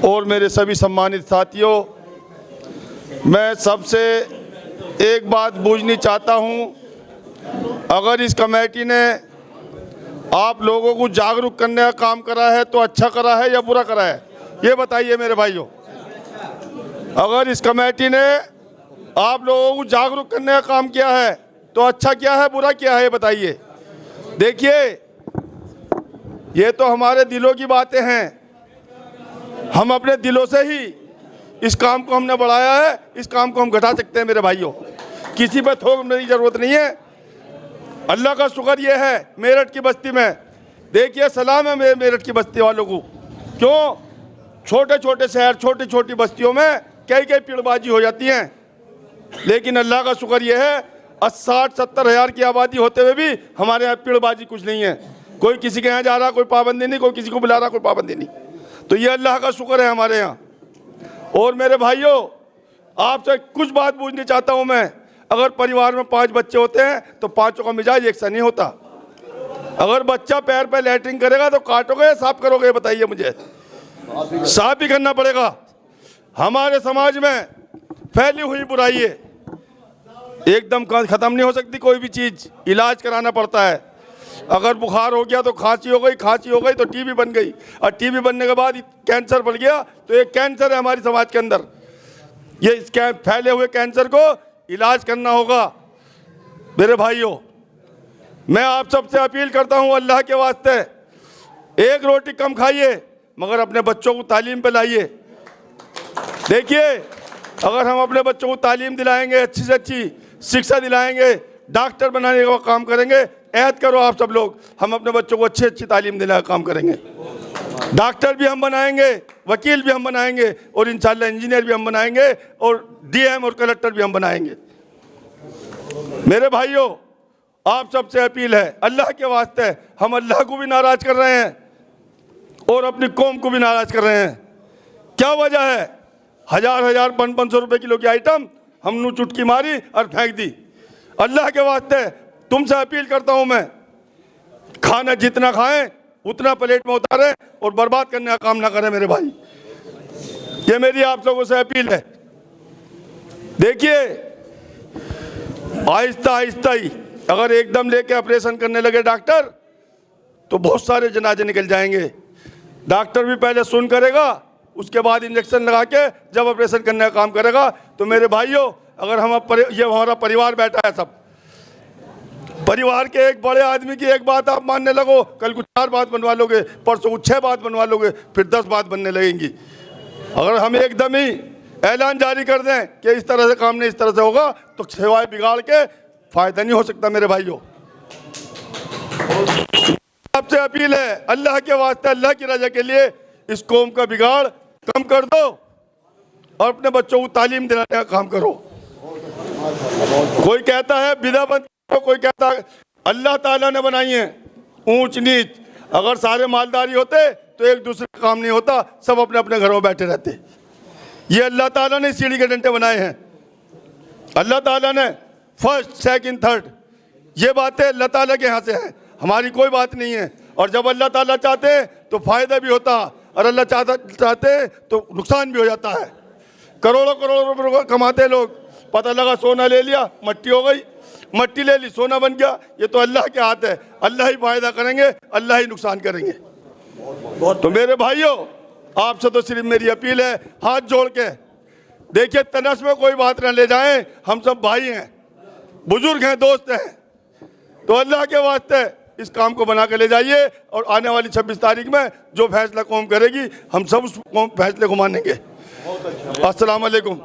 और मेरे सभी सम्मानित साथियों, मैं सबसे एक बात पूछनी चाहता हूं, अगर इस कमेटी ने आप लोगों को जागरूक करने का काम करा है तो अच्छा करा है या बुरा करा है, ये बताइए मेरे भाइयों। अगर इस कमेटी ने आप लोगों को जागरूक करने का काम किया है तो अच्छा किया है, बुरा किया है, ये बताइए। देखिए, ये तो हमारे दिलों की बातें हैं। हम अपने दिलों से ही इस काम को हमने बढ़ाया है, इस काम को हम घटा सकते हैं मेरे भाइयों। किसी पे थोपने की जरूरत नहीं है। अल्लाह का शुक्र ये है, मेरठ की बस्ती में देखिए, सलाम है मेरठ की बस्ती वालों को। क्यों? छोटे छोटे शहर, छोटी छोटी बस्तियों में कई कई पीड़बाजी हो जाती हैं, लेकिन अल्लाह का शुक्र ये है 60-70 हज़ार की आबादी होते हुए भी हमारे यहाँ पीड़बाजी कुछ नहीं है। कोई किसी के यहाँ जा रहा, कोई पाबंदी नहीं, कोई किसी को बुला रहा, कोई पाबंदी नहीं। तो ये अल्लाह का शुक्र है हमारे यहाँ। और मेरे भाइयों, आपसे कुछ बात पूछनी चाहता हूँ मैं। अगर परिवार में 5 बच्चे होते हैं तो 5 का मिजाज एक सा नहीं होता। अगर बच्चा पैर पे लैट्रिन करेगा तो काटोगे या साफ करोगे, ये बताइए मुझे। साफ ही करना पड़ेगा। हमारे समाज में फैली हुई बुराई है, एकदम खत्म नहीं हो सकती कोई भी चीज़, इलाज कराना पड़ता है। अगर बुखार हो गया तो खांसी हो गई, खांसी हो गई तो टीबी बन गई, और टीबी बनने के बाद कैंसर बढ़ गया तो एक कैंसर है हमारी समाज के अंदर। ये इस फैले हुए कैंसर को इलाज करना होगा। मेरे भाइयों, मैं आप सबसे अपील करता हूं, अल्लाह के वास्ते एक रोटी कम खाइए, मगर अपने बच्चों को तालीम पे लाइए। देखिए, अगर हम अपने बच्चों को तालीम दिलाएंगे, अच्छी से अच्छी शिक्षा दिलाएंगे, डॉक्टर बनाने का काम करेंगे, ऐद करो आप सब लोग, हम अपने बच्चों को अच्छी अच्छी तालीम देने का काम करेंगे। डॉक्टर भी हम बनाएंगे, वकील भी हम बनाएंगे, और इंशाल्लाह इंजीनियर भी हम बनाएंगे, और डीएम और कलेक्टर भी हम बनाएंगे। मेरे भाइयों, आप सबसे अपील है, अल्लाह के वास्ते, हम अल्लाह को भी नाराज कर रहे हैं और अपनी कौम को भी नाराज कर रहे हैं। क्या वजह है? 1000-1000 500 रुपए किलो की आइटम हमने चुटकी मारी और फेंक दी। अल्लाह के वास्ते तुमसे अपील करता हूं मैं, खाना जितना खाएं उतना प्लेट में उतारें और बर्बाद करने का काम ना करें मेरे भाई। ये मेरी आप लोगों से अपील है। देखिए, आहिस्ता आहिस्ता ही अगर एकदम लेके ऑपरेशन करने लगे डॉक्टर तो बहुत सारे जनाजे निकल जाएंगे। डॉक्टर भी पहले सुन करेगा, उसके बाद इंजेक्शन लगा के जब ऑपरेशन करने का काम करेगा। तो मेरे भाइयों, अगर ये हमारा परिवार बैठा है, सब परिवार के एक बड़े आदमी की एक बात आप मानने लगो, कल को 4 बात बनवा लोगे, परसों को 6 बात बनवा लोगे, फिर 10 बात बनने लगेंगी। अगर हम एकदम ही ऐलान जारी कर दें कि इस तरह से काम नहीं, इस तरह से होगा, तो सिवाय बिगाड़ के फायदा नहीं हो सकता मेरे भाइयों। आपसे अपील है, अल्लाह के वास्ते, अल्लाह की रजा के लिए इस कौम का बिगाड़ कम कर दो और अपने बच्चों को तालीम दिलाने का काम करो। कोई कहता है बिदा बंद, कोई कहता है अल्लाह ताला ने बनाई है ऊंच नीच। अगर सारे मालदारी होते तो एक दूसरे का काम नहीं होता, सब अपने अपने घरों में बैठे रहते। ये अल्लाह ताला ने सीढ़ी के डंडे बनाए हैं। अल्लाह ताला ने फर्स्ट, सेकंड, थर्ड, ये बातें अल्लाह ताला के यहाँ से है, हमारी कोई बात नहीं है। और जब अल्लाह ताला चाहते हैं तो फायदा भी होता, और अल्लाह चाहते हैं तो नुकसान भी हो जाता है। करोड़ों करोड़ों रुपये कमाते लोग, पता लगा सोना ले लिया, मट्टी हो गई, मट्टी ले ली, सोना बन गया। ये तो अल्लाह के हाथ है, अल्लाह ही फायदा करेंगे, अल्लाह ही नुकसान करेंगे। तो मेरे भाइयों, आपसे तो सिर्फ मेरी अपील है, हाथ जोड़ के देखिए, तनस में कोई बात न ले जाएं, हम सब भाई हैं, बुजुर्ग हैं, दोस्त हैं। तो अल्लाह के वास्ते इस काम को बना के ले जाइए, और आने वाली 26 तारीख में जो फैसला कौम करेगी, हम सब उस फैसले को मानेंगे। अस्सलाम वालेकुम।